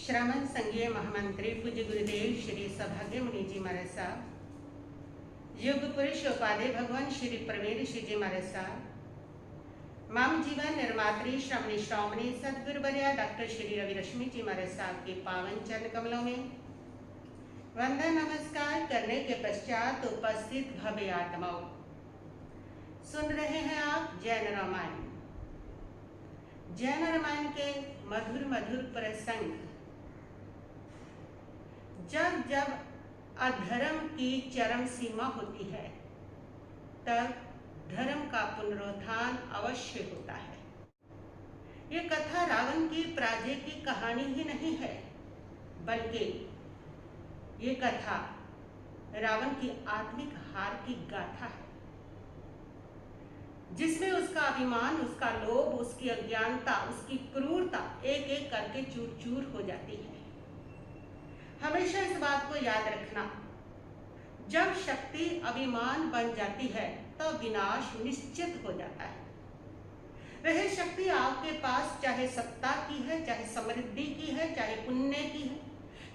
श्रमण संघीय महामंत्री पूज्य गुरुदेव श्री सौभाग्य मुनि जी महाराज साहब, युग पुरुष उपाध्याय भगवान श्री प्रवीण श्री जी महाराज साहब, माम जीवन निर्मात्री श्रमणी श्रमणी सदगुरुवर्या डॉक्टर श्री रवि रश्मि जी महाराज साहब के पावन चरण कमलों में वंदन नमस्कार करने के पश्चात उपस्थित भव्य आत्माओं, सुन रहे हैं आप जैन रामायण। जैन रामायण के मधुर मधुर प्रसंग। जब जब अधर्म की चरम सीमा होती है तब धर्म का पुनरुत्थान अवश्य होता है। ये कथा रावण की पराजय की कहानी ही नहीं है, बल्कि ये कथा रावण की आत्मिक हार की गाथा है, जिसमें उसका अभिमान, उसका लोभ, उसकी अज्ञानता, उसकी क्रूरता एक एक करके चूर चूर हो जाती है। हमेशा इस बात को याद रखना, जब शक्ति अभिमान बन जाती है तो विनाश निश्चित हो जाता है। वह शक्ति आपके पास चाहे सत्ता की है, चाहे समृद्धि की है, चाहे पुण्य की है,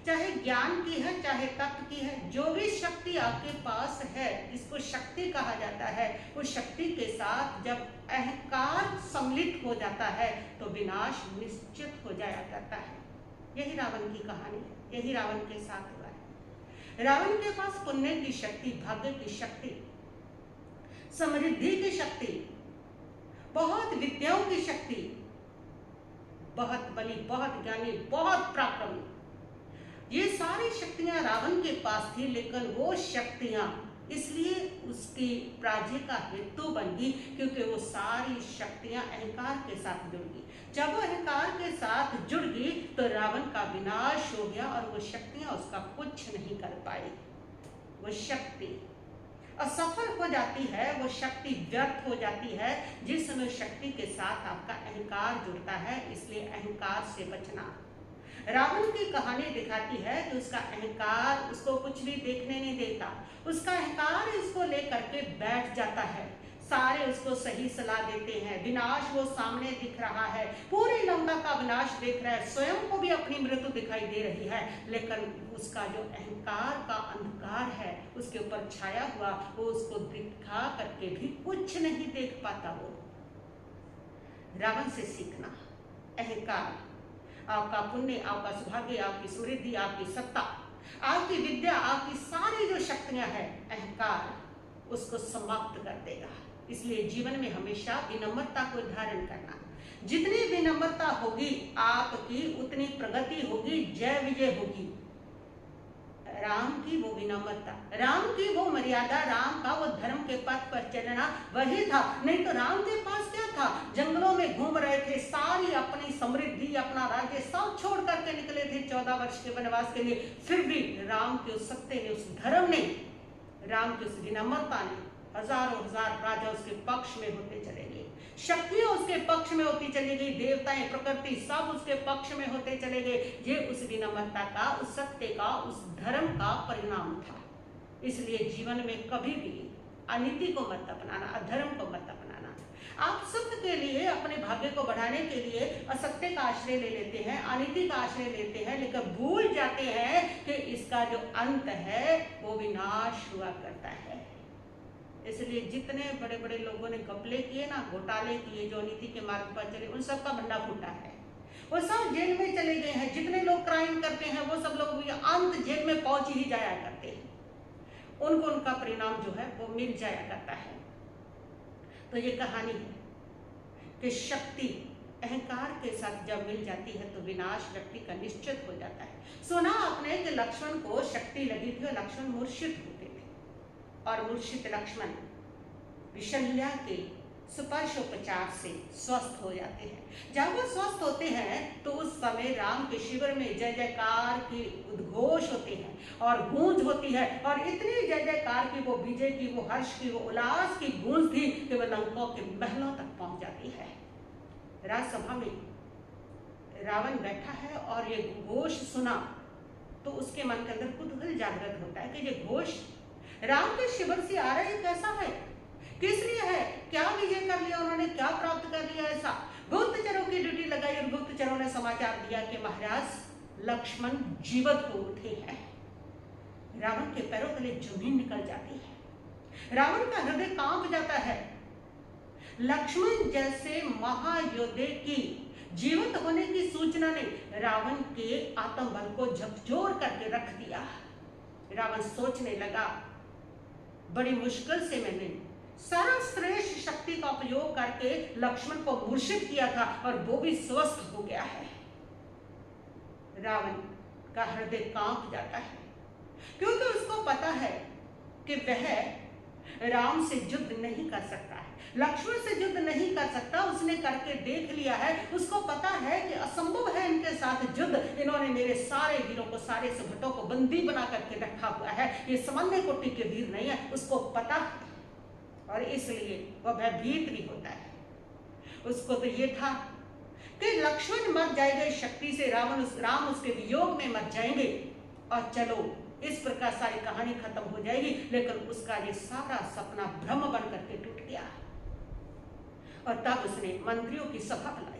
चाहे ज्ञान की है, चाहे तप की है, जो भी शक्ति आपके पास है, इसको शक्ति कहा जाता है। उस शक्ति के साथ जब अहंकार सम्मिलित हो जाता है तो विनाश निश्चित हो जाया करता है। यही रावण की कहानी है, यही रावण के साथ हुआ है। रावण के पास पुण्य की शक्ति, भाग्य की शक्ति, समृद्धि की शक्ति, बहुत विद्याओं की शक्ति, बहुत बली, बहुत ज्ञानी, बहुत पराक्रमी, ये सारी शक्तियां रावण के पास थी। लेकिन वो शक्तियां इसलिए उसकी पराजय का हेतु बन गई क्योंकि वो सारी शक्तियां अहंकार के साथ जुड़ गई। जब वो अहंकार के साथ जुड़ गई तो रावण का विनाश हो गया और वो शक्तियां उसका कुछ नहीं कर पाई। वो शक्ति असफल हो जाती है, वो शक्ति व्यर्थ हो जाती है। जिस समय शक्ति के साथ आपका अहंकार जुड़ता है, इसलिए अहंकार से बचना। रावण की कहानी दिखाती है कि उसका अहंकार उसको कुछ भी देखने नहीं देता, उसका अहंकार इसको लेकर के बैठ जाता है। सारे उसको सही सलाह देते हैं, विनाश वो सामने दिख रहा है, पूरी लंका का विनाश देख रहा है, स्वयं को भी अपनी मृत्यु दिखाई दे रही है, लेकिन उसका जो अहंकार का अंधकार है उसके ऊपर छाया हुआ, वो उसको दिखा करके भी कुछ नहीं देख पाता। वो रावण से सीखना, अहंकार, आपका पुण्य, आपका सौभाग्य, आपकी समृद्धि, आपकी सत्ता, आपकी विद्या, आपकी सारी जो शक्तियां हैं, अहंकार उसको समाप्त कर देगा। इसलिए जीवन में हमेशा विनम्रता को धारण करना। जितनी विनम्रता होगी आपकी उतनी प्रगति होगी, जय विजय होगी। राम की वो विनम्रता, राम की वो मर्यादा, राम का वो धर्म के पथ पर चलना वही था। नहीं तो राम के पास क्या था? जंगलों में घूम रहे थे, सारी अपनी समृद्धि, अपना राज्य सब छोड़ करके निकले थे 14 वर्ष के वनवास के लिए। फिर भी राम के उस सत्य ने, उस धर्म ने, राम की उस विनम्रता ने हजारों हजार राजा उसके पक्ष में होते चले गए, शक्तियां उसके पक्ष में होती चली गई, देवताएं, प्रकृति सब उसके पक्ष में होते चले गए। ये उस विनम्रता का, उस सत्य का, उस धर्म का परिणाम था। इसलिए जीवन में कभी भी अनीति को मत अपनाना, अधर्म को मत अपनाना। आप सत्य के लिए, अपने भाग्य को बढ़ाने के लिए असत्य का आश्रय ले लेते हैं, अनीति का आश्रय लेते हैं, लेकिन भूल जाते हैं कि इसका जो अंत है वो विनाश हुआ करता है। इसलिए जितने बड़े बड़े लोगों ने घपले किए ना, घोटाले किए, जो नीति के मार्ग पर चले, उन सब का भंडा फूटा है, वो सब जेल में चले गए हैं। जितने लोग क्राइम करते हैं वो सब लोग भी अंत जेल में पहुंच ही जाया करते हैं, उनको उनका परिणाम जो है वो मिल जाया करता है। तो ये कहानी है कि शक्ति अहंकार के साथ जब मिल जाती है तो विनाश व्यक्ति का निश्चित हो जाता है। सुना आपने कि लक्ष्मण को शक्ति लगी थी और लक्ष्मण मूर्छित होते थे, और मूर्छित लक्ष्मण विशल्या के स्पर्शोपचार से स्वस्थ हो जाते हैं। जब वो स्वस्थ होते हैं तो उस समय राम के शिविर में जय जयकार की उद्घोष होते हैं और गूंज होती है, और इतनी जय जयकार की, वो विजय की, वो हर्ष की, वो उल्लास की गूंज थी कि वह लंका के महलों तक पहुंच जाती है। राजसभा में रावण बैठा है और ये घोष सुना तो उसके मन के अंदर कुतूहल जागृत होता है कि ये घोष राम के शिविर से आ रहा है, कैसा है, किस लिए है, क्या विजय कर लिया उन्होंने, क्या प्राप्त कर लिया। ऐसा गुप्तचरों की ड्यूटी लगाई और गुप्तचरों ने समाचार दिया कि महाराज लक्ष्मण जीवित हो उठे हैं। रावण के पैरों तले जमीन निकल जाती है। रावण का हृदय कांप जाता है। लक्ष्मण जैसे महायोद्धे की जीवित होने की सूचना ने रावण के आत्मबल को झकझोर करके रख दिया। रावण सोचने लगा, बड़ी मुश्किल से मैंने सर्वश्रेष्ठ शक्ति का उपयोग करके लक्ष्मण को मूर्छित किया था और वो भी स्वस्थ हो गया है। रावण का हृदय कांप जाता है, क्योंकि उसको पता है कि वह राम से युद्ध नहीं कर सकता है, लक्ष्मण से युद्ध नहीं कर सकता। उसने करके देख लिया है। उसको पता है कि असंभव है इनके साथ युद्ध। इन्होंने मेरे सारे वीरों को, सारे सुभटों को बंदी बना करके रखा हुआ है। ये सामान्य कोटि के वीर नहीं है, उसको पता है, और इसलिए वह भयभीत भी होता है। उसको तो ये था कि लक्ष्मण मर जाएंगे शक्ति से, राम उसके वियोग में मर जाएंगे, और चलो इस प्रकार सारी कहानी खत्म हो जाएगी। लेकिन उसका ये सारा सपना भ्रम बन करके टूट गया। और तब उसने मंत्रियों की सभा बुलाई।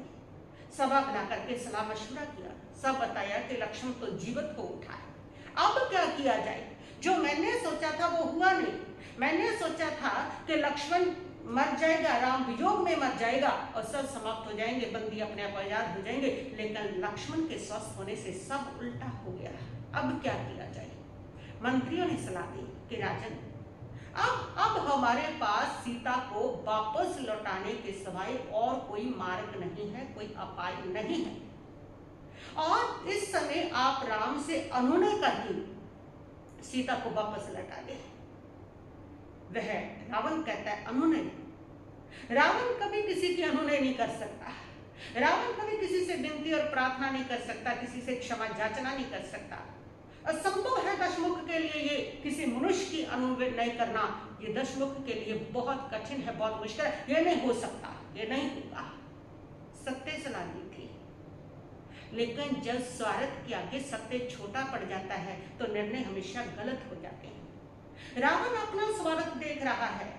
सभा बुला करके सलाह मशवरा किया। सब बताया कि लक्ष्मण तो जीवित हो उठा है, अब क्या किया जाए। जो मैंने सोचा था वो हुआ नहीं। मैंने सोचा था कि लक्ष्मण मर जाएगा, राम वियोग में मर जाएगा और सब समाप्त हो जाएंगे, बंदी अपने आप आजाद हो जाएंगे। लेकिन लक्ष्मण के स्वस्थ होने से सब उल्टा हो गया। अब क्या किया जाए। मंत्रियों ने सलाह दी कि राजन, अब हमारे पास सीता को वापस लौटाने के सिवाय और कोई मार्ग नहीं है, कोई उपाय नहीं है, और इस समय आप राम से अनुनय करके सीता को वापस लौटा दे। वह रावण कहता है अनुनय। रावण कभी किसी की अनुनय नहीं कर सकता। रावण कभी किसी से विनती और प्रार्थना नहीं कर सकता, किसी से क्षमा याचना नहीं कर सकता। असंभव है दशमुख के लिए ये किसी मनुष्य की अनुनय करना। ये दशमुख के लिए बहुत कठिन है, बहुत मुश्किल है। ये नहीं हो सकता, ये नहीं होगा। सत्य सलाह दी थी, लेकिन जब स्वार्थ के आगे सत्य छोटा पड़ जाता है तो निर्णय हमेशा गलत हो जाते हैं। रावण अपना स्वार्थ देख रहा है,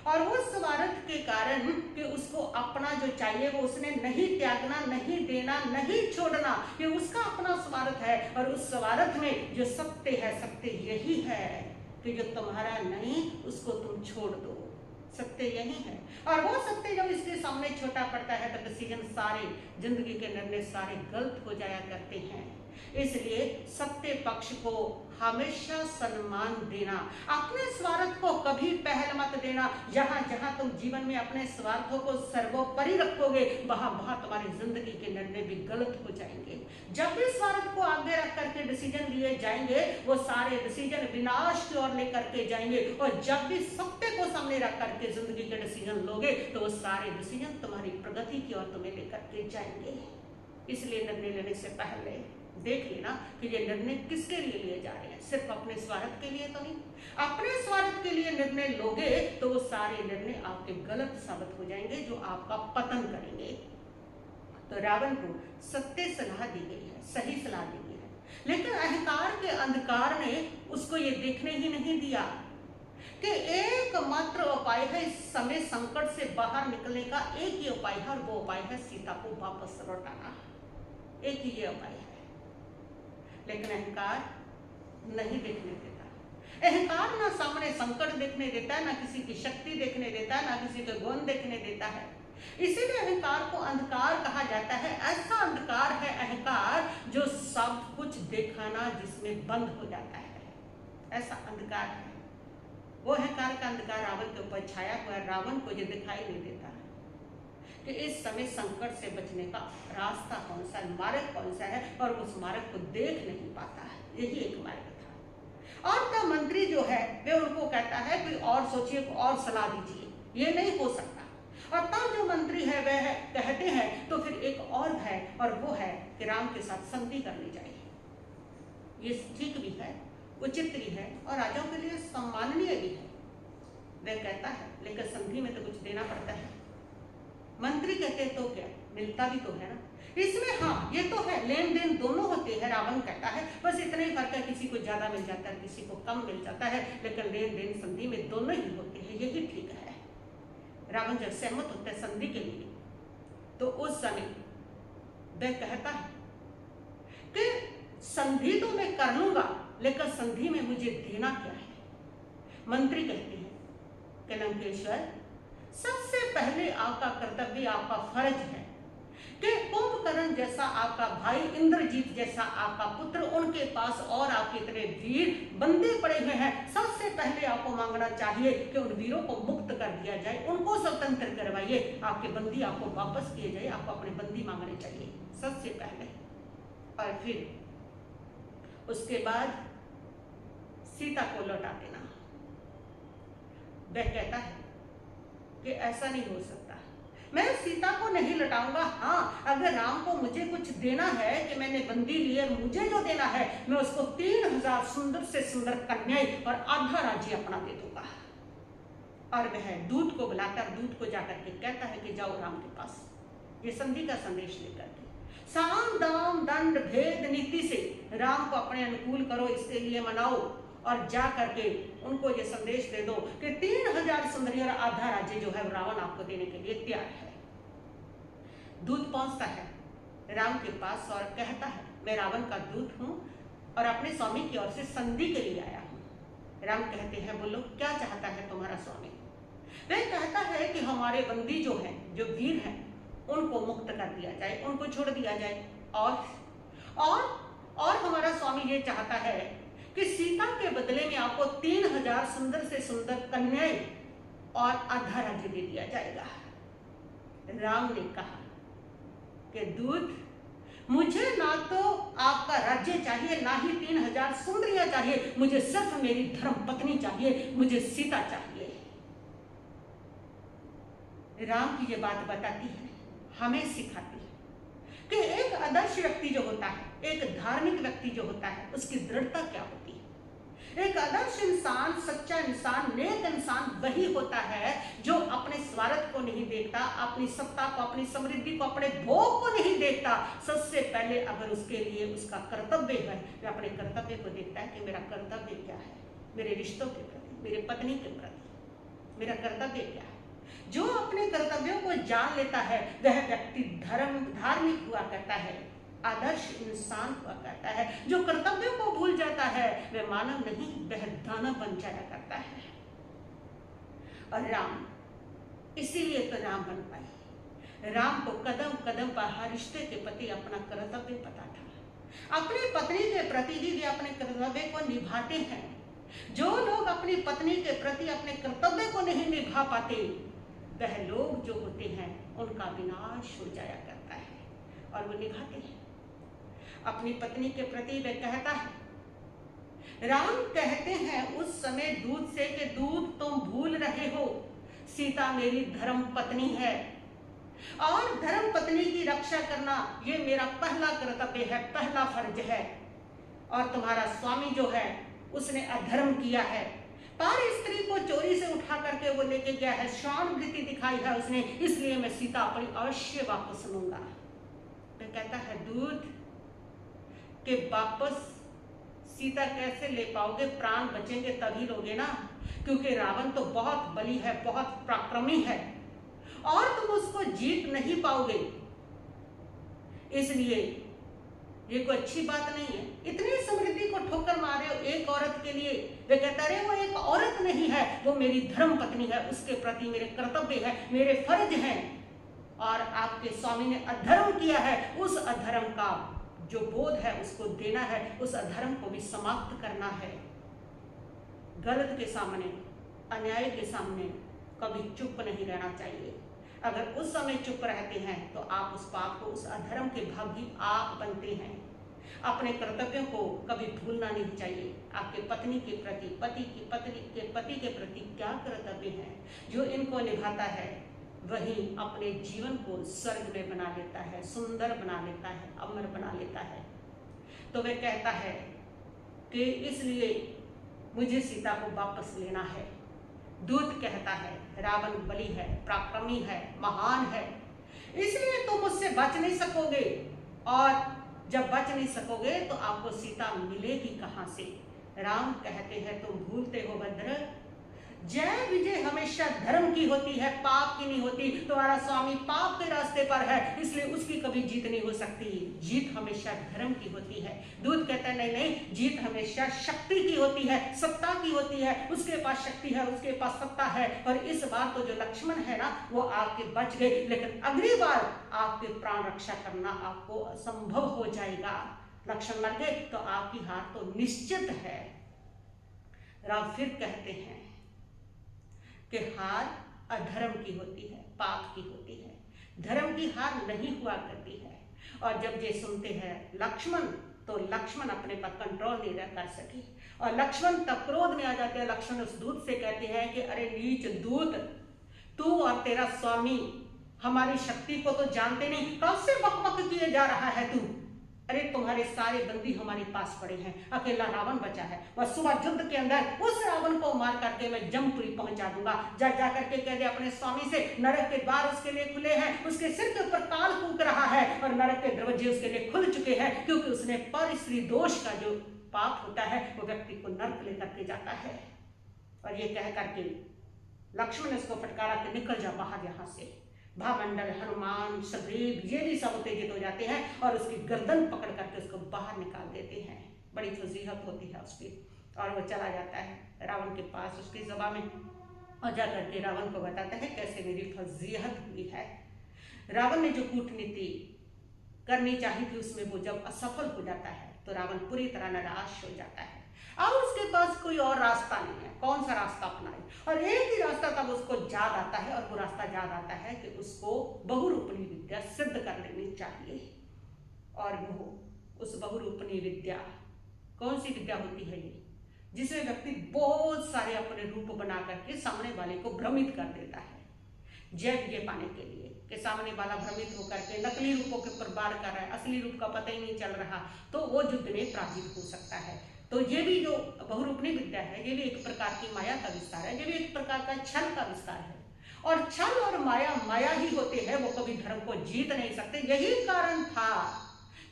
और उस स्वार्थ के कारण कि उसको अपना जो चाहिए वो उसने नहीं त्यागना, नहीं देना, नहीं छोड़ना, ये उसका अपना स्वार्थ है। और उस स्वार्थ में जो सत्य है, सत्य यही है कि जो तुम्हारा नहीं उसको तुम छोड़ दो। सत्य यही है। और वो सत्य जब इसके सामने छोटा पड़ता है तो डिसीजन सारे, जिंदगी के निर्णय सारे गलत हो जाया करते हैं। इसलिए सत्य पक्ष को हमेशा सम्मान देना, अपने स्वार्थ को कभी पहल मत देना। जहां जहां तुम जीवन में अपने स्वार्थों को सर्वोपरि रखोगे, वहां वहां तुम्हारी जिंदगी के निर्णय भी गलत हो जाएंगे। जब भी स्वार्थ को आगे रख करके डिसीजन लिए जाएंगे, वो सारे डिसीजन विनाश की ओर लेकर के जाएंगे। और जब भी सत्य को सामने रख करके जिंदगी के डिसीजन लोगे तो वो सारे डिसीजन तुम्हारी प्रगति की ओर तुम्हें लेकर के जाएंगे। इसलिए निर्णय लेने से पहले देख लेना कि ये निर्णय किसके लिए लिए जा रहे हैं। सिर्फ अपने स्वार्थ के लिए तो नहीं। अपने स्वार्थ के लिए निर्णय लोगे तो वो सारे निर्णय आपके गलत साबित हो जाएंगे, जो आपका पतन करेंगे। तो रावण को सत्य सलाह दी गई है, सही सलाह दी गई है, लेकिन अहंकार के अंधकार ने उसको ये देखने ही नहीं दिया कि एकमात्र उपाय है इस समय संकट से बाहर निकलने का। एक ही उपाय है, और वो उपाय है सीता को वापस लौटाना। एक ही ये उपाय है। लेकिन अहंकार नहीं देखने देता। अहंकार ना सामने संकट देखने देता है, ना किसी की शक्ति देखने देता है, ना किसी के गुण देखने देता है। इसीलिए अहंकार को अंधकार कहा जाता है। ऐसा अंधकार है अहंकार जो सब कुछ दिखाना जिसमें बंद हो जाता है, ऐसा अंधकार है। वो अहंकार का अंधकार रावण के ऊपर छाया हुआ है। रावण को ये दिखाई नहीं देता कि इस समय संकट से बचने का रास्ता कौन सा है, मार्ग कौन सा है, और उस मार्ग को देख नहीं पाता है। यही एक मार्ग था। और तब मंत्री जो है वे उनको कहता है कोई और सोचिए, और सलाह दीजिए, ये नहीं हो सकता। और तब जो मंत्री है वह कहते हैं तो फिर एक और है, और वो है कि राम के साथ संधि करनी चाहिए। ये ठीक भी है, उचित भी है, और राजाओं के लिए सम्माननीय भी है। वह कहता है लेकिन संधि में तो कुछ देना पड़ता है। मंत्री कहते तो क्या, मिलता भी तो है ना इसमें। हाँ ये तो है, लेन देन दोनों होते हैं। रावण कहता है बस इतना ही फर्क है, किसी को ज्यादा मिल जाता है, किसी को कम मिल जाता है, लेकिन लेन देन संधि में दोनों ही होते हैं, यही ठीक है। रावण जब सहमत होता है संधि के लिए तो उस समय वह कहता है कि संधि तो मैं कर लूंगा, लेकिन संधि में मुझे देना क्या है। मंत्री कहते हैं कि लंकेश्वर, सबसे पहले आपका कर्तव्य, आपका फर्ज है कि कुंभकर्ण जैसा आपका भाई, इंद्रजीत जैसा आपका पुत्र, उनके पास और आपके इतने वीर बंदे पड़े हुए हैं। सबसे पहले आपको मांगना चाहिए कि उन वीरों को मुक्त कर दिया जाए, उनको स्वतंत्र करवाइए, आपके बंदी आपको वापस किए जाए। आपको अपने बंदी मांगने चाहिए सबसे पहले, और फिर उसके बाद सीता को लौटा देना। वह कहता है कि ऐसा नहीं हो सकता, मैं सीता को नहीं लौटाऊंगा। हाँ, अगर राम को मुझे कुछ देना है कि मैंने बंदी ली और मुझे जो देना है, मैं उसको 3000 सुंदर से सुंदर कन्याएं और आधा राज्य अपना दे दूंगा। और वह दूत को बुलाकर दूत को जाकर के कहता है कि जाओ राम के पास, ये संधि का संदेश लेकर के साम दाम दंड भेद नीति से राम को अपने अनुकूल करो, इसके लिए मनाओ, और जा करके उनको ये संदेश दे दो कि 3000 सुंदरी और आधा राज्य जो है रावण आपको देने के लिए तैयार है। दूत पहुंचता है राम के पास और कहता है, मैं रावण का दूत हूं और अपने स्वामी की ओर से संधि के लिए आया हूं। राम कहते हैं, बोलो क्या चाहता है तुम्हारा स्वामी। वह कहता है कि हमारे बंदी जो हैं, जो वीर हैं, उनको मुक्त कर दिया जाए, उनको छोड़ दिया जाए, और हमारा स्वामी ये चाहता है कि सीता के बदले में आपको 3000 सुंदर से सुंदर कन्याएं और आधा राज्य दे दिया जाएगा। राम ने कहा कि दूत, मुझे ना तो आपका राज्य चाहिए, ना ही 3000 सुंदरियां चाहिए, मुझे सिर्फ मेरी धर्म पत्नी चाहिए, मुझे सीता चाहिए। राम की ये बात बताती है, हमें सिखाती है कि एक आदर्श व्यक्ति जो होता है, एक धार्मिक व्यक्ति जो होता है, उसकी दृढ़ता क्या होती है। एक आदर्श इंसान, सच्चा इंसान, नेक इंसान वही होता है जो अपने स्वार्थ को नहीं देखता, अपनी सत्ता को, अपनी समृद्धि को, अपने भोग को नहीं देखता। सबसे पहले अगर उसके लिए उसका कर्तव्य है, वह अपने कर्तव्य को देखता है कि मेरा कर्तव्य क्या है, मेरे रिश्तों के प्रति, मेरे पत्नी के प्रति मेरा कर्तव्य क्या है। जो अपने कर्तव्यों को जान लेता है वह व्यक्ति धार्मिक हुआ करता है, आदर्श इंसान हुआ करता है। जो कर्तव्यों को भूल जाता है वह मानव नहीं, वह दानव बन जाया करता है। और राम, इसीलिए तो राम बन पाए। राम को कदम कदम पर हर रिश्ते के प्रति अपना कर्तव्य पता था। अपनी पत्नी के प्रति भी वे अपने कर्तव्य को निभाते हैं। जो लोग अपनी पत्नी के प्रति अपने कर्तव्य को नहीं निभा पाते, वह लोग जो होते हैं उनका विनाश हो जाया करता है। और वो निभाते हैं अपनी पत्नी के प्रति। वह कहता है, राम कहते हैं उस समय दूत से कि दूत तुम भूल रहे हो, सीता मेरी धर्म पत्नी है और धर्म पत्नी की रक्षा करना ये मेरा पहला कर्तव्य है, पहला फर्ज है। और तुम्हारा स्वामी जो है उसने अधर्म किया है, पर स्त्री को चोरी से उठा करके वो लेके गया है, स्वानुभूति दिखाई है उसने, इसलिए मैं सीता अपनी अवश्य वापस लूंगा। तो कहता है दूत कि वापस सीता कैसे ले पाओगे, प्राण बचेंगे तभी लोगे ना, क्योंकि रावण तो बहुत बली है, बहुत पराक्रमी है और तुम उसको जीत नहीं पाओगे। इसलिए ये कोई अच्छी बात नहीं है, इतनी समृद्धि को ठोकर मारे हो एक औरत के लिए। वे कहता रहे वो एक औरत नहीं है, वो मेरी धर्म पत्नी है, उसके प्रति मेरे कर्तव्य है, मेरे फर्ज हैं। और आपके स्वामी ने अधर्म किया है, उस अधर्म का जो बोध है उसको देना है, उस अधर्म को भी समाप्त करना है। गलत के सामने, अन्याय के सामने कभी चुप नहीं रहना चाहिए। अगर उस समय चुप रहते हैं तो आप उस पाप को, उस अधर्म के भागी आप बनते हैं। अपने कर्तव्यों को कभी भूलना नहीं चाहिए। आपके पत्नी के प्रति, पति के प्रति क्या कर्तव्य है, जो इनको निभाता है वही अपने जीवन को स्वर्ग में बना लेता है, सुंदर बना लेता है, अमर बना लेता है। तो वह कहता है कि इसलिए मुझे सीता को वापस लेना है। दूत कहता है रावण बली है, पराक्रमी है, महान है, इसलिए तुम मुझसे बच नहीं सकोगे, और जब बच नहीं सकोगे तो आपको सीता मिलेगी कहां से। राम कहते हैं तुम भूलते हो भद्र, जय विजय हमेशा धर्म की होती है, पाप की नहीं होती। तुम्हारा स्वामी पाप के रास्ते पर है, इसलिए उसकी कभी जीत नहीं हो सकती। जीत हमेशा धर्म की होती है। दूत कहता है नहीं नहीं, जीत हमेशा शक्ति की होती है, सत्ता की होती है। उसके पास शक्ति है, उसके पास सत्ता है। और इस बार तो जो लक्ष्मण है ना, वो आपके बच गए, लेकिन अगली बार आपके प्राण रक्षा करना आपको असंभव हो जाएगा। लक्ष्मण मर गए तो आपकी हार तो निश्चित है। राम फिर कहते हैं कि हार अधर्म की होती है, पाप की होती है, धर्म की हार नहीं हुआ करती है। और जब ये सुनते हैं लक्ष्मण, तो लक्ष्मण अपने पर कंट्रोल नहीं कर सके और लक्ष्मण तब क्रोध में आ जाते हैं। लक्ष्मण उस दूत से कहते हैं कि अरे नीच दूत, तू और तेरा स्वामी हमारी शक्ति को तो जानते नहीं, कब से बकबक किए जा रहा है तू? अरे तुम्हारे सारे बंदी हमारे पास पड़े हैं, अकेला रावण बचा है। वह सुबह युद्ध के अंदर उस रावण को मार करके मैं जमपुरी पहुंचा दूंगा। जा करके कह दे अपने स्वामी से, नरक के द्वार उसके लिए खुले हैं, उसके सिर के ऊपर काल कूक रहा है और नरक के दरवाजे उसके लिए खुल चुके हैं, क्योंकि उसने पर स्त्री दोष का जो पाप होता है वो व्यक्ति को नरक लेकर के जाता है। और ये कह करके लक्ष्मण ने उसको फटकारा कि निकल जा बाहर यहाँ से। भामंडल, हनुमान, सुग्रीव ये भी सब उत्तेजित हो जाते हैं और उसकी गर्दन पकड़ करके उसको बाहर निकाल देते हैं। बड़ी फजीहत होती है उसकी। और वो चला जाता है रावण के पास उसकी सभा में और जा करके रावण को बताता है कैसे मेरी फजीहत हुई है। रावण ने जो कूटनीति करनी चाहिए थी उसमें वो जब असफल हो जाता है तो रावण पूरी तरह निराश हो जाता है। अब उसके पास कोई और रास्ता नहीं है, कौन सा रास्ता अपनाए? और एक ही रास्ता तब उसको याद आता है, और वो रास्ता याद आता है कि उसको बहुरूपणी विद्या सिद्ध कर लेनी चाहिए। और वो उस बहुरूपणी विद्या कौन सी विद्या होती है? ये जिसमें व्यक्ति बहुत सारे अपने रूप बना करके सामने वाले को भ्रमित कर देता है। जय विजय पाने के लिए कि सामने वाला भ्रमित होकर के नकली रूपों के ऊपर वार कर रहा है, असली रूप का पता ही नहीं चल रहा, तो वो युद्ध में पराजित हो सकता है। तो ये भी जो बहुरूपणी विद्या है, ये भी एक प्रकार की माया का विस्तार है, ये भी एक प्रकार का छल का विस्तार है। और छल और माया माया ही होते हैं, वो कभी धर्म को जीत नहीं सकते। यही कारण था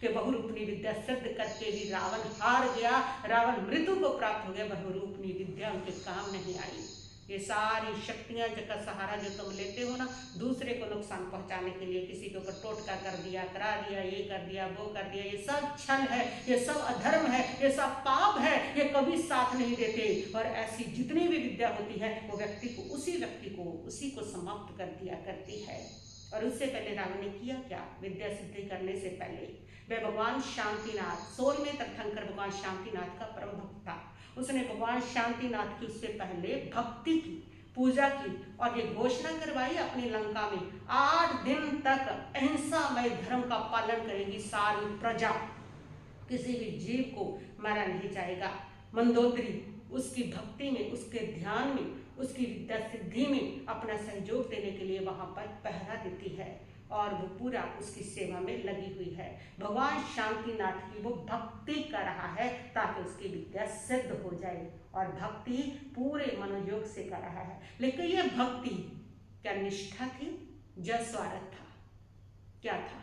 कि बहुरूपणी विद्या सिद्ध करके भी रावण हार गया, रावण मृत्यु को प्राप्त हो गया। बहुरूपणी विद्या उनके काम नहीं आई। ये सारी शक्तियां का सहारा जो तुम लेते हो ना, दूसरे को नुकसान पहुंचाने के लिए, किसी के ऊपर टोटका कर दिया, करा दिया, ये कर दिया, वो कर दिया, ये सब छल है, ये सब अधर्म है, ये सब पाप है, ये कभी साथ नहीं देते। और ऐसी जितनी भी विद्या होती है वो व्यक्ति को उसी को समाप्त कर दिया करती है। और उससे पहले रावण ने किया क्या? विद्या सिद्धि करने से पहले वह भगवान शांतिनाथ, 16वें तीर्थंकर भगवान शांतिनाथ का परम भक्त था। उसने भगवान शांतिनाथ की उससे पहले भक्ति की, पूजा की और ये घोषणा करवाई अपनी लंका में 8 दिन तक अहिंसामय धर्म का पालन करेगी सारी प्रजा, किसी भी जीव को मारा नहीं जाएगा। मंदोदरी उसकी भक्ति में, उसके ध्यान में, उसकी विद्या सिद्धि में अपना सहयोग देने के लिए वहां पर पहरा देती है और वो पूरा उसकी सेवा में लगी हुई है। भगवान शांतिनाथ की वो भक्ति कर रहा है ताकि उसकी विद्या सिद्ध हो जाए और भक्ति पूरे मनोयोग से कर रहा है। लेकिन ये भक्ति क्या निष्ठा थी? या स्वार्थ था? क्या था?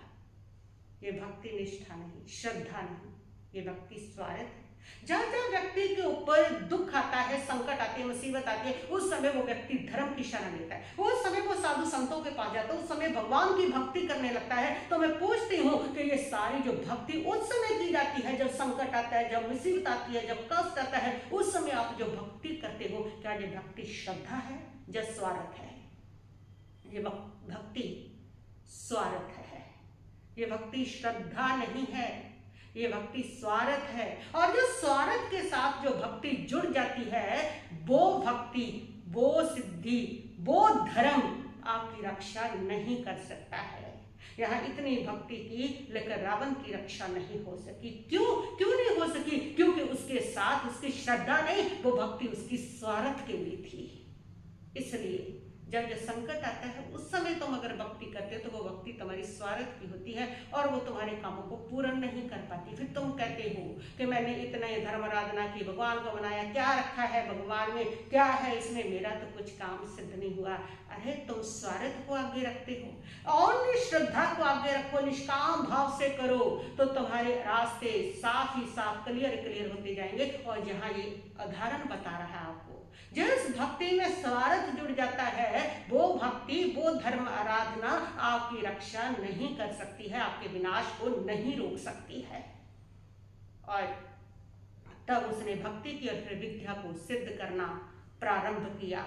ये भक्ति निष्ठा नहीं, श्रद्धा नहीं, ये भक्ति स्वार्थ है। जहाँ जहाँ व्यक्ति के ऊपर दुख आता है, संकट आती है, मुसीबत आती है, उस समय वो व्यक्ति धर्म की शरण लेता है, उस समय वो साधु संतों के पास जाता है, उस समय भगवान की भक्ति करने लगता है। तो मैं पूछती हूँ कि ये सारी जो भक्ति उस समय की जाती है जब संकट आता है, जब मुसीबत आती है, जब कष्ट आता है, उस समय आप जो भक्ति करते हो, क्या ये भक्ति श्रद्धा है या स्वार्थ है? ये भक्ति स्वार्थ है, ये भक्ति श्रद्धा नहीं है, ये भक्ति स्वार्थ है। और जो स्वार्थ के साथ जो भक्ति जुड़ जाती है, वो भक्ति, वो सिद्धि, वो धर्म आपकी रक्षा नहीं कर सकता है। यहाँ इतनी भक्ति की लेकर रावण की रक्षा नहीं हो सकी। क्यों नहीं हो सकी? क्योंकि उसके साथ उसकी श्रद्धा नहीं, वो भक्ति उसकी स्वार्थ के लिए थी। इसलिए जब संकट आता है उस समय तुम अगर भक्ति करते हो तो वो भक्ति तुम्हारी स्वार्थ की होती है और वो तुम्हारे कामों को पूर्ण नहीं कर पाती। फिर तुम कहते हो कि मैंने इतना ही धर्म आराधना की, भगवान को बनाया, क्या रखा है भगवान में, क्या है इसमें, मेरा तो कुछ काम सिद्ध नहीं हुआ। अरे तुम स्वार्थ को आगे रखते हो और श्रद्धा को आगे रखो, निष्काम भाव से करो तो तुम्हारे रास्ते साफ ही साफ, क्लियर होते जाएंगे। और यहाँ ये उदाहरण बता रहा है आपको जिस भक्ति में स्वार्थ जुड़ जाता है वो भक्ति, वो धर्म आराधना आपकी रक्षा नहीं कर सकती है, आपके विनाश को नहीं रोक सकती है। और तब उसने भक्ति की और फिर विद्या को सिद्ध करना प्रारंभ किया।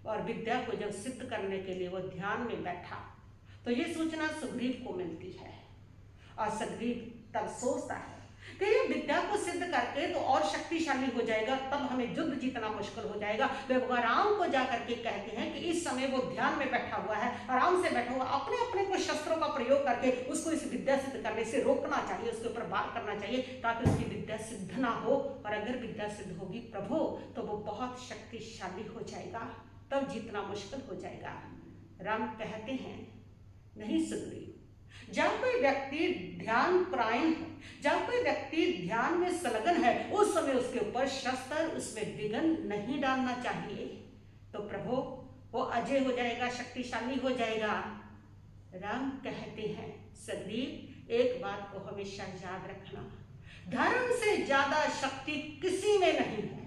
और विद्या को जब सिद्ध करने के लिए वो ध्यान में बैठा तो ये सूचना सुग्रीव को मिलती है। और सुग्रीव तब सोचता है कि ये विद्या को सिद्ध करके तो और शक्तिशाली हो जाएगा, तब हमें युद्ध जीतना मुश्किल हो जाएगा। वे भगवान राम को जाकर के कहते हैं कि इस समय वो ध्यान में बैठा हुआ है, आराम से बैठा हुआ, अपने अपने को शस्त्रों का प्रयोग करके उसको इस विद्या सिद्ध करने से रोकना चाहिए, उसके ऊपर वार करना चाहिए ताकि उसकी विद्या सिद्ध ना हो। और अगर विद्या सिद्ध होगी प्रभु तो वो बहुत शक्तिशाली हो जाएगा, तब जीतना मुश्किल हो जाएगा। राम कहते हैं नहीं सुग्रीव, जब कोई व्यक्ति ध्यान परायण है, जब कोई व्यक्ति ध्यान में संलग्न है, उस समय उसके ऊपर शस्त्र, उसमें विघ्न नहीं डालना चाहिए, तो प्रभु वो अजय हो जाएगा, शक्तिशाली हो जाएगा। राम कहते हैं सुग्रीव एक बात को हमेशा याद रखना, धर्म से ज्यादा शक्ति किसी में नहीं है।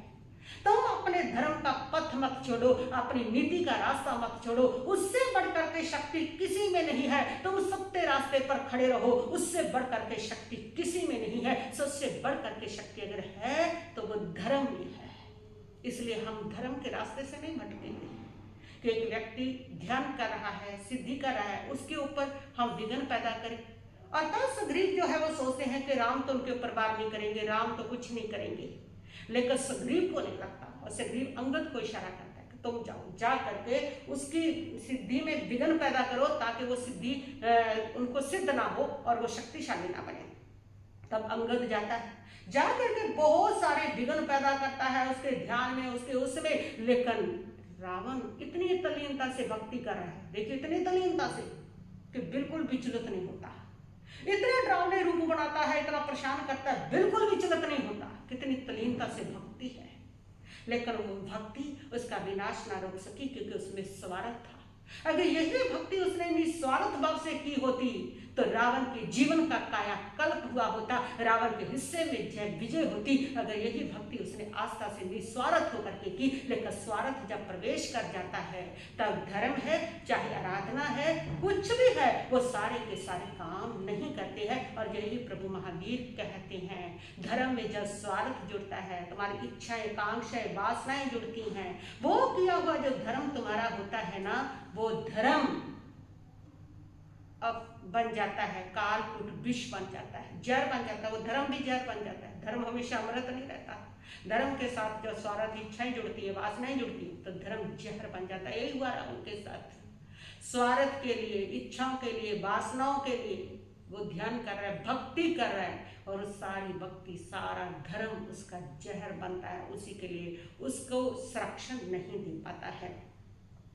तुम अपने धर्म का पथ मत छोड़ो, अपनी नीति का रास्ता मत छोड़ो, उससे बढ़कर के शक्ति किसी में नहीं है। तुम सत्य रास्ते पर खड़े रहो, उससे बढ़कर के शक्ति किसी में नहीं है। सबसे बढ़कर के शक्ति अगर है तो वो धर्म में है। इसलिए हम धर्म के रास्ते से नहीं भटकेंगे कि एक व्यक्ति ध्यान कर रहा है, सिद्धि कर रहा है, उसके ऊपर हम विघ्न पैदा करें। और तब सुग्रीव जो है वो सोचते हैं कि राम तो उनके ऊपर वार नहीं करेंगे, राम तो कुछ नहीं करेंगे, लेकिन सुग्रीव को नहीं लगता। और सुग्रीव अंगद को इशारा करता है कि तुम जाओ, जा करके उसकी सिद्धि में विघ्न पैदा करो ताकि वो सिद्धि उनको सिद्ध ना हो और वो शक्तिशाली ना बने। तब अंगद जाता है, जा करके बहुत सारे विघ्न पैदा करता है उसके ध्यान में, उसके उसमें। लेकिन रावण इतनी तल्लीनता से भक्ति कर रहा है, देखिए इतनी तल्लीनता से कि बिल्कुल विचलित नहीं होता, इतने डरावने रूप बनाता है, इतना परेशान करता है, बिल्कुल विचलित नहीं होता। कितनी तल्लीनता से भक्ति है, लेकिन वो भक्ति उसका विनाश ना रोक सकी क्योंकि उसमें स्वार्थ था। अगर यही भक्ति उसने निस्वार्थ भाव से की होती तो रावण के जीवन का कायाकल्प हुआ होता, रावण के हिस्से में जय विजय होती। अगर यही भक्ति उसने आस्था से निस्वार्थ होकर के की, लेकिन स्वार्थ जब प्रवेश कर जाता है तब धर्म है, चाहे आराधना है, कुछ भी है, वो सारे के सारे काम नहीं करते हैं। और यही प्रभु महावीर कहते हैं, धर्म में जब स्वार्थ जुड़ता है, तुम्हारी इच्छाएं, कांक्षाएं, वासनाएं जुड़ती हैं, वो किया हुआ जो धर्म तुम्हारा होता है ना, वो धर्म अब बन जाता है कालकूट, विष बन जाता है, जहर बन जाता है। वो धर्म भी जहर बन जाता है। धर्म हमेशा अमृत नहीं रहता। धर्म के साथ जो स्वार्थ इच्छाएं जुड़ती है, वासनाएं जुड़ती है, तो धर्म जहर बन जाता है। यही हुआ रावण के साथ। स्वार्थ के लिए, इच्छाओं के लिए, वासनाओं के लिए वो ध्यान कर रहा है, भक्ति कर रहा है, और सारी भक्ति, सारा धर्म उसका जहर बनता है। उसी के लिए उसको संरक्षण नहीं दे पाता है।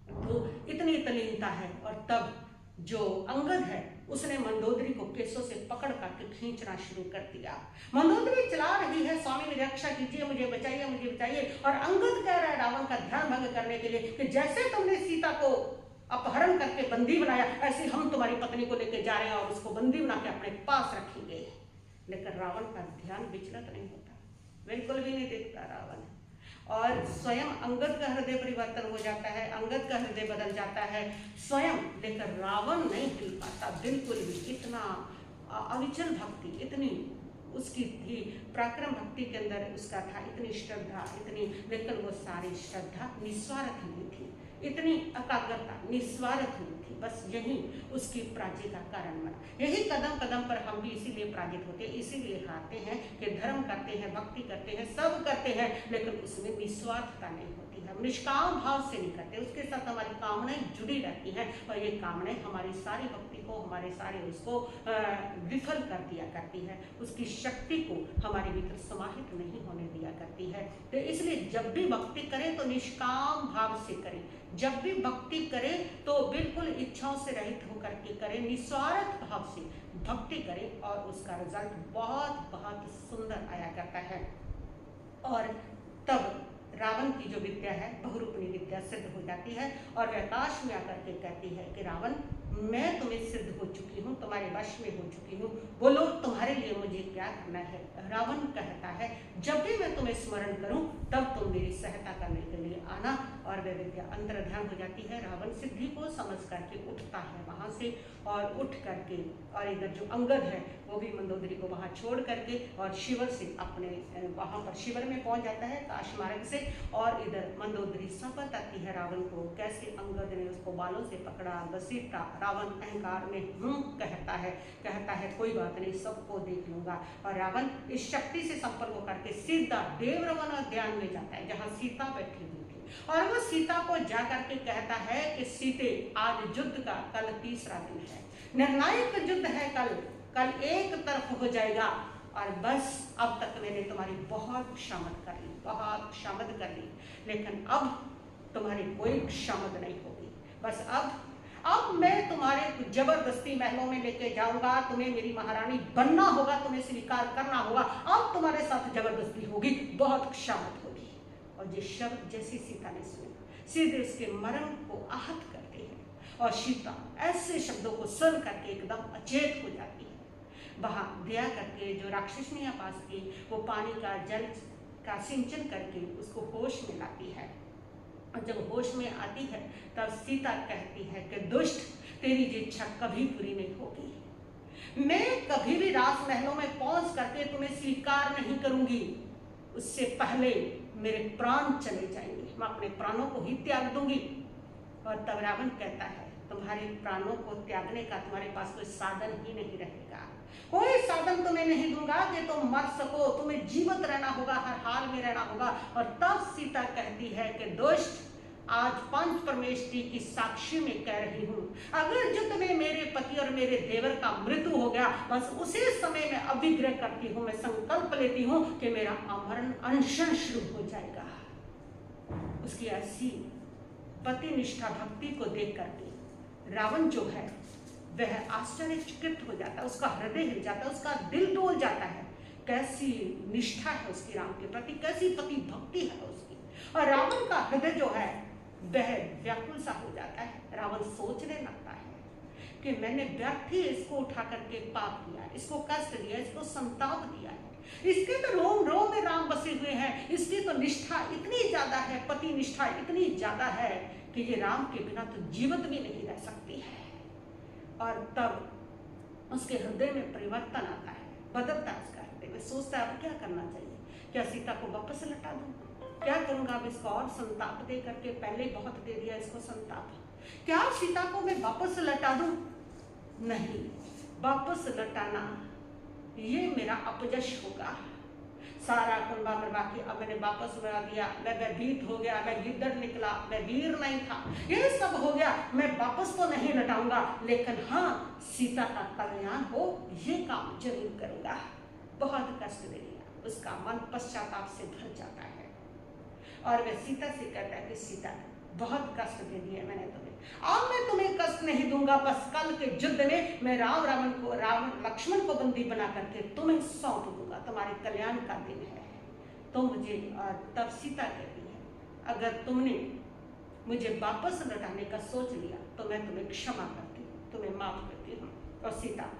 तो इतनी तल्लीनता है। और तब जो अंगद है उसने मंदोदरी को केसों से पकड़ करके खींचना शुरू कर दिया। मंदोदरी चला रही है, स्वामी मेरी रक्षा कीजिए, मुझे बचाइए, मुझे बचाइए। और अंगद कह रहा है रावण का ध्यान भंग करने के लिए कि जैसे तुमने सीता को अपहरण करके बंदी बनाया, ऐसे हम तुम्हारी पत्नी को लेकर जा रहे हैं और उसको बंदी बना के अपने पास रखेंगे। लेकिन रावण का ध्यान विचलित नहीं होता, बिल्कुल भी नहीं देखता रावण। और स्वयं अंगद का हृदय परिवर्तन हो जाता है, अंगद का हृदय बदल जाता है स्वयं, लेकर रावण नहीं हिल पाता बिल्कुल भी। इतना अविचल भक्ति, इतनी उसकी थी, पराक्रम भक्ति के अंदर उसका था, इतनी श्रद्धा, इतनी, लेकिन वो सारी श्रद्धा निस्वार्थ नहीं थी, इतनी एकाग्रता निस्वार्थ नहीं थी। बस यही उसकी पराजय का कारण बना। यही कदम कदम पर हम भी इसीलिए पराजित होते हैं, इसीलिए हारते हैं कि धर्म करते हैं, भक्ति करते हैं, सब करते हैं, लेकिन उसमें निस्वार्थता नहीं होती है। हम निष्काम भाव से नहीं करते, उसके साथ हमारी कामनाएं जुड़ी रहती हैं और ये कामनाएं हमारी सारी भक्ति को, हमारे सारे उसको विफल कर दिया करती है, उसकी शक्ति को हमारे भीतर समाहित नहीं होने दिया करती है। तो इसलिए जब भी भक्ति करें तो निष्काम भाव से करें, जब भी भक्ति करें तो बिल्कुल इच्छाओं से रहित होकर के करें, निस्वार्थ भाव से भक्ति करें और उसका रिजल्ट बहुत बहुत सुंदर आया करता है। और तब रावण की जो विद्या है, बहुरूपणी विद्या सिद्ध हो जाती है और वह आकाश में आकर के कहती है कि रावण, मैं तुम्हें सिद्ध हो चुकी हूँ, तुम्हारे वश में हो चुकी हूँ, बोलो तुम्हारी तुम्हारे लिए मुझे क्या करना है? रावण कहता है, जब भी मैं तुम्हें स्मरण करूं तब तुम मेरी सहायता करने के लिए आना। और वह विद्या अंतर्ध्यान हो जाती है। रावण सिद्धि को समझ करके उठता है वहां से, और उठ करके और इधर जो अंगद है वो भी मंदोदरी को वहां छोड़ करके और शिविर से अपने वहां पर शिविर में पहुंच जाता है काश मार्ग से। और इधर मंदोदरी संपत आती है रावण को, कैसे अंगद ने उसको बालों से पकड़ा, घसीटा। रावण अहंकार में कहता है कोई बात नहीं, सबको देख लूंगा। और रावण इस शक्ति से संपन्न होकर के सीधा देवरवन उद्यान में जाता है जहां सीता बैठी हुई थी, और वो सीता को जाकर के कहता है कि सीते, आज युद्ध का कल तीसरा दिन है, निर्णायक युद्ध है, कल एक तरफ हो जाएगा। और बस अब तक मैंने तुम्हारी बहुत शामत कर ली, लेकिन अब तुम्हारी कोई शामत नहीं होगी। बस अब मैं तुम्हारे जबरदस्ती महलों में लेके जाऊंगा, तुम्हें मेरी महारानी बनना होगा, तुम्हें स्वीकार करना होगा, अब तुम्हारे साथ जबरदस्ती होगी, बहुत शामत होगी। और ये शब्द जैसी सीता ने सुना, सीधे उसके मरण को आहत करते हैं, और सीता ऐसे शब्दों को सुन करके एकदम अचेत हो जाती है। वहां दया करके जो राक्षसनियां पास थी, वो पानी का जल का सिंचन करके उसको होश में लाती है। और जब होश में आती है तब सीता कहती है कि दुष्ट, तेरी ये इच्छा कभी पूरी नहीं होगी। मैं कभी भी राजमहलों में पहुंच करके तुम्हें स्वीकार नहीं करूंगी, उससे पहले मेरे प्राण चले जाएंगे, मैं अपने प्राणों को ही त्याग दूंगी। और तब रावण कहता है, तुम्हारे प्राणों को त्यागने का तुम्हारे पास कोई साधन ही नहीं रहेगा, कोई साधन तुम्हें नहीं दूंगा कि तुम मर सको, तुम्हें जीवित रहना होगा, हर हाल में रहना होगा। और तब सीता कहती है कि दुष्ट, आज पंच परमेष्टि की साक्षी में कह रही हूं, अगर युद्ध में मेरे पति और मेरे देवर का मृत्यु हो गया, बस उसी समय में अभिग्रह करती हूं, मैं संकल्प लेती हूं कि मेरा अमरण अनशन शुरू हो जाएगा। उसकी ऐसी पति निष्ठा भक्ति को देख करके रावण जो है वह आश्चर्यचकित हो जाता है, उसका हृदय हिल जाता है, उसका दिल डोल जाता है। कैसी निष्ठा है उसकी राम के प्रति, कैसी पति भक्ति है उसकी। और रावण का हृदय जो है वह व्याकुल सा हो जाता है। रावण सोचने लगता है कि मैंने व्यर्थ ही इसको उठा करके पाप किया, इसको कष्ट दिया, इसको संताप दिया है, इसके तो रोम रोम में राम बसे हुए हैं, इसकी तो निष्ठा इतनी ज्यादा है, पति निष्ठा इतनी ज्यादा है कि ये राम के बिना तो जीवित भी नहीं रह सकती है। और तब उसके हृदय में परिवर्तन आता है, बदलता है उसका हृदय में। सोचता है अब क्या करना चाहिए, क्या सीता को वापस लौटा दूं, क्या करूंगा अब इसको और संताप दे करके, पहले बहुत दे दिया इसको संताप, क्या सीता को मैं वापस लौटा दूं? नहीं, वापस लौटाना ये मेरा अपयश होगा। सारा कुंभा बर्बा की अब मैंने वापस बना दिया, मैं भयभीत हो गया, मैं गिद्दड़ निकला, मैं वीर नहीं था, ये सब हो गया, मैं वापस तो नहीं लौटाऊंगा, लेकिन हाँ सीता का कल्याण हो ये काम जरूर करूंगा। बहुत कष्ट दे दिया, उसका मन पश्चाताप से भर जाता है और वह सीता से कहता है कि सीता, बहुत कष्ट दे दिया मैंने तुम्हें, अब मैं तुम्हें कष्ट नहीं दूंगा, बस कल के युद्ध में मैं रावण लक्ष्मण को बंदी बना करके तुम्हें सौंप दूंगा, तुम्हारे कल्याण का दिन है। तो मुझे, तब सीता कहती है, अगर तुमने मुझे वापस लौटाने का सोच लिया तो मैं तुम्हें क्षमा करती हूँ, तुम्हें माफ करती हूँ। और सीता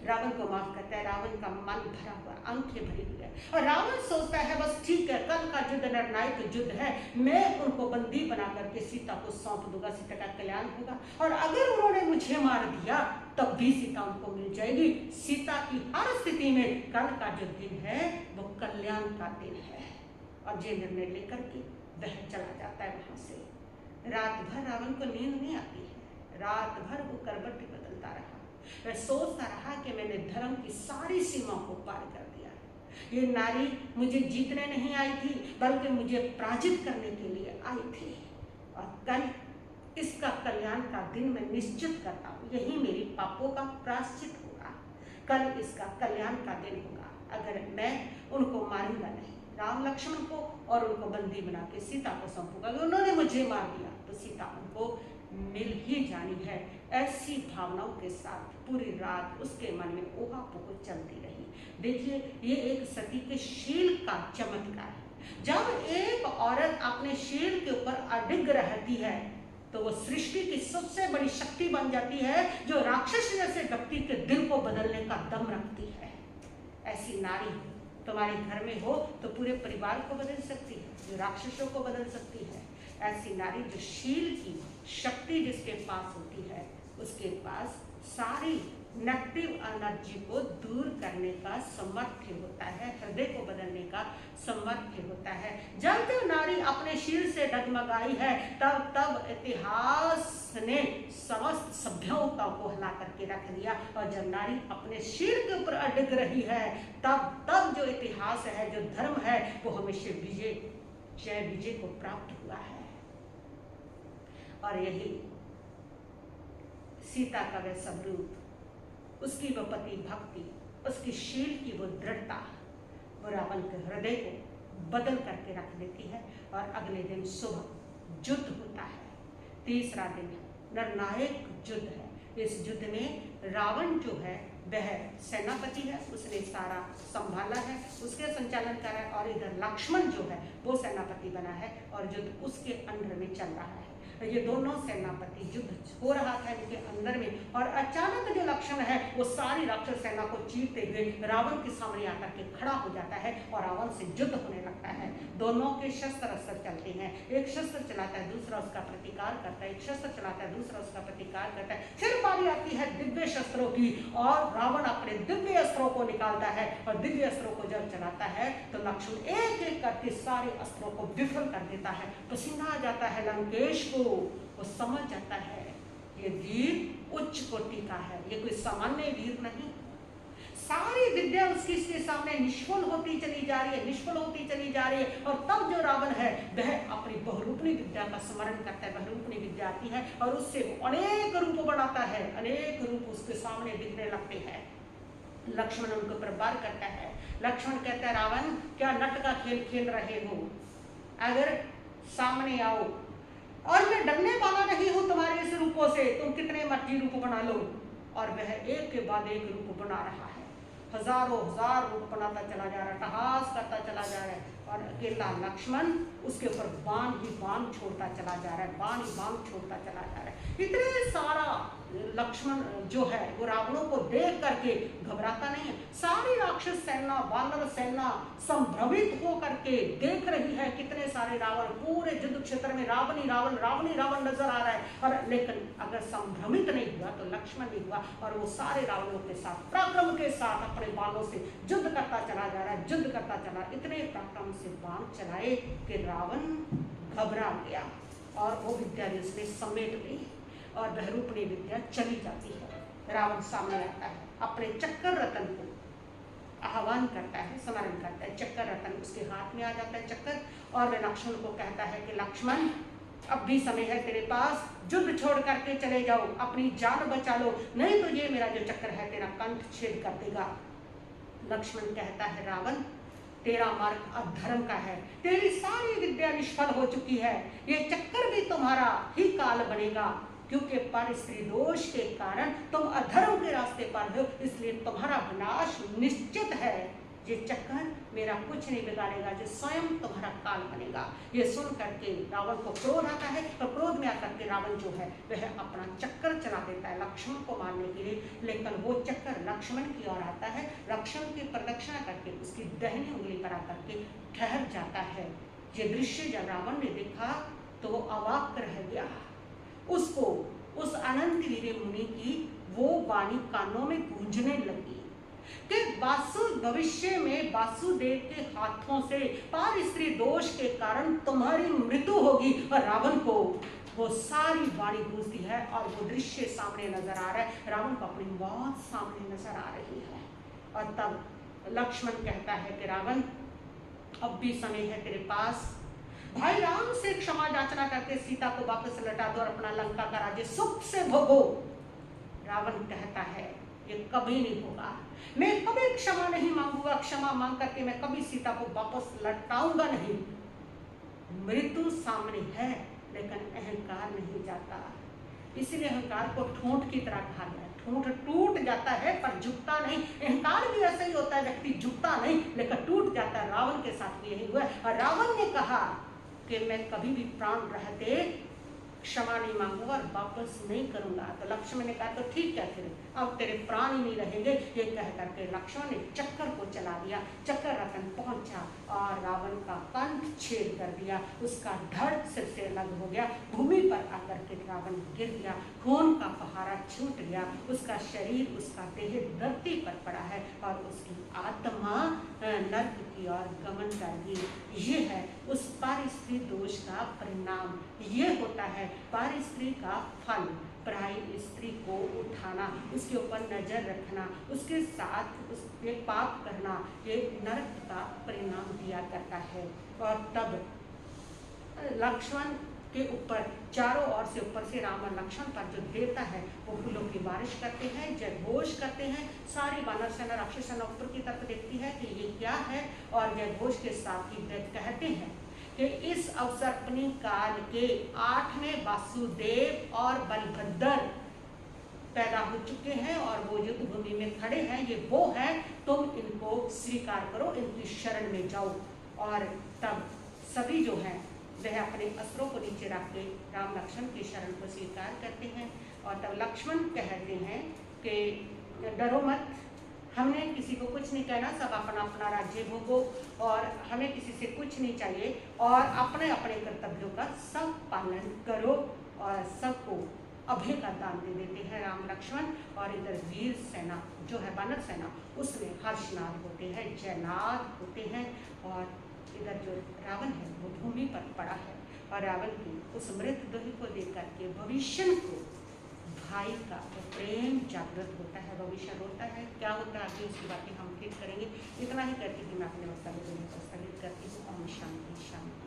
रावण को माफ करता है। रावण का मन भरा हुआ, आंखें भरी हुई है, और रावण सोचता है बस ठीक है, कल का युद्ध निर्णायक युद्ध है, मैं उनको बंदी बना करके सीता को सौंप दूंगा, सीता का कल्याण होगा, और अगर उन्होंने मुझे मार दिया तब भी सीता उनको मिल जाएगी। सीता की हर स्थिति में कल का जो दिन है वो कल्याण का दिन है। और ये निर्णय लेकर के वह चला जाता है वहां से। रात भर रावण को नींद नहीं आती है, रात भर वो करवट बदलता रहा, वह सोचता रहा कि मैंने धर्म की सारी सीमाओं को पार कर दिया है, ये नारी मुझे जीतने नहीं आई थी बल्कि मुझे पराजित करने के लिए आई थी, और कल इसका कल्याण का दिन मैं निश्चित करता हूँ, यही मेरी पापों का प्रायश्चित होगा, कल इसका कल्याण का दिन होगा। अगर मैं उनको मारूंगा नहीं, राम लक्ष्मण को, और उनको बंदी बना के सीता को सौंपूंगा, अगर उन्होंने मुझे मार दिया तो सीता उनको मिल ही जानी है। ऐसी भावनाओं के साथ पूरी रात उसके मन में ऊहापोह चलती रही। देखिए, ये एक सती के शील का चमत्कार है। जब एक औरत अपने शील के ऊपर अडिग रहती है तो वो सृष्टि की सबसे बड़ी शक्ति बन जाती है, जो राक्षस जैसे व्यक्ति के दिल को बदलने का दम रखती है। ऐसी नारी तुम्हारे घर में हो तो पूरे परिवार को बदल सकती है, जो राक्षसों को बदल सकती है। ऐसी नारी जो शील की शक्ति जिसके पास होती है, उसके पास सारी नेगेटिव एनर्जी को दूर करने का सामर्थ्य होता है, हृदय को बदलने का सामर्थ्य होता है। जब जो नारी अपने शील से डगमगाई है, तब तब इतिहास ने समस्त सभ्यता को हिला करके रख दिया। और जब नारी अपने शील के ऊपर अड़ग रही है, तब तब जो इतिहास है, जो धर्म है, वो हमेशा जय विजय को प्राप्त हुआ है। और यही सीता का वह स्वरूप, उसकी वो पति भक्ति, उसकी शील की वो दृढ़ता, वो रावण के हृदय को बदल करके रख देती है। और अगले दिन सुबह युद्ध होता है। तीसरा दिन निर्णायक युद्ध है। इस युद्ध में रावण जो है वह सेनापति है, उसने सारा संभाला है, उसके संचालन कर रहा है। और इधर लक्ष्मण जो है वो सेनापति बना है और युद्ध उसके अंडर में चल रहा है। ये दोनों सेनापति युद्ध हो रहा था इनके अंदर में। और अचानक जो लक्ष्मण है वो सारी राक्षस सेना को चीरते हुए रावण के सामने आकर के खड़ा हो जाता है और रावण से युद्ध होने लगता है। दोनों के शस्त्र अस्त्र चलते हैं, एक शस्त्र चलाता है, दूसरा उसका प्रतिकार करता है, एक शस्त्र चलाता है, दूसरा उसका प्रतिकार करता है। फिर बारी आती है दिव्य शस्त्रों की और रावण अपने दिव्य अस्त्रों को निकालता है। और दिव्य अस्त्रों को जब चलाता है तो लक्ष्मण एक एक करके सारे अस्त्रों को विफल कर देता है। पसीना आ जाता है लंकेश को, वो समझ जाता है ये वीर उच्च कोटि का है, ये कोई सामान्य वीर नहीं। सारी विद्या उसके सामने निष्फल होती चली जा रही है, निष्फल होती चली जा रही है। और तब जो रावण है वह अपनी बहुरूपणी विद्या का स्मरण करता है। बहुरूपणी विद्या आती है और उससे वो अनेक रूप बनाता है, अनेक रूप उसके सामने दिखने लगते हैं। लक्ष्मण उनको पर वार करता है। लक्ष्मण कहता है, रावण क्या नट का खेल खेल रहे हो? अगर सामने आओ, और मैं डरने वाला नहीं हूं तुम्हारे इस रूपों से, तुम कितने मर्जी रूप बना लो। और वह एक के बाद एक रूप बना रहा है, हजारों हजार रूप बनाता चला जा रहा है, टहास करता चला जा रहा है। और अकेला लक्ष्मण उसके ऊपर बाण ही बाण छोड़ता चला जा रहा है, बाण ही बाण छोड़ता चला जा रहा है। इतने सारा लक्ष्मण जो है वो रावणों को देख करके घबराता नहीं है। सारी राक्षस सेना, वानर सेना संभ्रमित हो करके देख रही है, कितने सारे रावण, पूरे युद्ध क्षेत्र में रावण ही रावण, रावण ही रावण नजर आ रहा है। और लेकिन अगर संभ्रमित नहीं हुआ तो लक्ष्मण नहीं हुआ और वो सारे रावणों के साथ पराक्रम के साथ अपने बाणों से युद्ध करता चला जा रहा है, युद्ध करता चला। इतने पराक्रम से बाण चलाए कि रावण घबरा गया और वो विद्या उसने समेट ली और बहुरूपणी विद्या चली जाती है। रावण सामने आता है, अपने चक्कर रतन को आह्वान करता है, स्मरण करता है। चक्कर रतन उसके हाथ में आ जाता है चक्कर, और वह लक्ष्मण को कहता है कि लक्ष्मण अब भी समय है तेरे पास, युद्ध छोड़ करके चले जाओ, अपनी जान बचा लो, नहीं तो ये मेरा जो चक्कर है तेरा कंठ छेद कर देगा। लक्ष्मण कहता है, रावण तेरा मार्ग अधर्म का है, तेरी सारी विद्या निष्फल हो चुकी है, ये चक्कर भी तुम्हारा ही काल बनेगा, क्योंकि पर स्त्री दोष के कारण तुम अधर्म के रास्ते पर हो, इसलिए तुम्हारा विनाश निश्चित है। ये चक्कर मेरा कुछ नहीं बिगाड़ेगा, जो स्वयं तुम्हारा काल बनेगा। ये सुन करके रावण को क्रोध आता है, तो क्रोध में आकर के रावण जो है वह अपना चक्कर चला देता है लक्ष्मण को मारने के लिए। लेकिन वो चक्कर लक्ष्मण की ओर आता है, लक्ष्मण की प्रदक्षिणा करके उसकी दाहिनी उंगली पर आकर के ठहर जाता है। ये दृश्य जब रावण ने देखा तो वो अवाक रह गया। उसको उस अनंत वीर्य मुनि की वो वाणी कानों में गूंजने लगी कि भविष्य में वासुदेव के हाथों से पार स्त्री दोष के कारण तुम्हारी मृत्यु होगी। और रावण को वो सारी वाणी गूंजती है और वो दृश्य सामने नजर आ रहा है, रावण को अपनी मौत सामने नजर आ रही है। और तब लक्ष्मण कहता है कि रावण अब भी समय है तेरे पास, भाई राम से क्षमा याचना करके सीता को वापस लौटा दो और अपना लंका का राज्य सुख से भोगो। रावण कहता है ये कभी नहीं होगा, मैं कभी क्षमा नहीं मांगूंगा, क्षमा मांग करके मैं कभी सीता को वापस लौटाऊंगा नहीं। मृत्यु सामने है लेकिन अहंकार नहीं जाता, इसीलिए अहंकार को ठोंठ की तरह कहा गया। ठोंठ टूट जाता है पर झुकता नहीं। अहंकार भी ऐसा ही होता है, व्यक्ति झुकता नहीं लेकिन टूट जाता है। रावण के साथ भी यही हुआ। और रावण ने कहा कि मैं कभी भी प्राण रहते क्षमा नहीं मांगूंगा और वापस नहीं करूंगा। तो लक्ष्मण ने कहा तो ठीक है, फिर अब तेरे प्राण ही नहीं रहेंगे। ये कह करके लक्ष्मण ने चक्कर को चला दिया। चक्कर रतन पहुंचा और रावण का कंठ छेद कर दिया। उसका धड़ सिर से अलग हो गया। भूमि पर आकर के रावण गिर गया। खून का फहारा छूट गया। उसका शरीर, उसका देह धरती पर पड़ा है और उसकी आत्मा नर्क की ओर गमन कर गई। ये है उस पर स्त्री दोष का परिणाम। ये होता है पर स्त्री का फल। पराई स्त्री को उठाना, उसके ऊपर नजर रखना, उसके साथ उसके पाप करना, ये नरक का परिणाम दिया करता है। और तब लक्ष्मण के ऊपर चारों ओर से, ऊपर से राम और लक्ष्मण पर जो देवता है वो फूलों की बारिश करते हैं, जय घोष करते हैं। सारी वानर सेना, राक्षस सेना ऊपर की तरफ देखती है कि ये क्या है, और जय घोष के साथ ही कहते हैं कि इस अवसर्पणी काल के 8वें वासुदेव और बलभद्र पैदा हो चुके हैं और वो युद्ध भूमि में खड़े हैं। ये वो है, तुम इनको स्वीकार करो, इनकी शरण में जाओ। और तब सभी जो हैं वह अपने अस्त्रों को नीचे रख के राम लक्ष्मण की शरण को स्वीकार करते हैं। और तब लक्ष्मण कहते हैं कि डरो मत, हमने किसी को कुछ नहीं कहना, सब अपना अपना राज्य भोगो और हमें किसी से कुछ नहीं चाहिए, और अपने अपने कर्तव्यों का सब पालन करो। और सबको अभय का दान दे देते हैं राम लक्ष्मण। और इधर वीर सेना जो है, वानर सेना, उसमें हर्षनाद होते हैं, जयनाद होते हैं। और इधर जो रावण है वो भूमि पर पड़ा है और रावण की उस मृतदेह को देख करके भविष्य को भाई का तो प्रेम जागृत होता है। भविष्य होता है, क्या होता है आगे उसकी बातें हम फिर करेंगे। इतना ही करके मैं अपने वक्तव्य को स्थगित करती हूँ। ओम शांति शांति।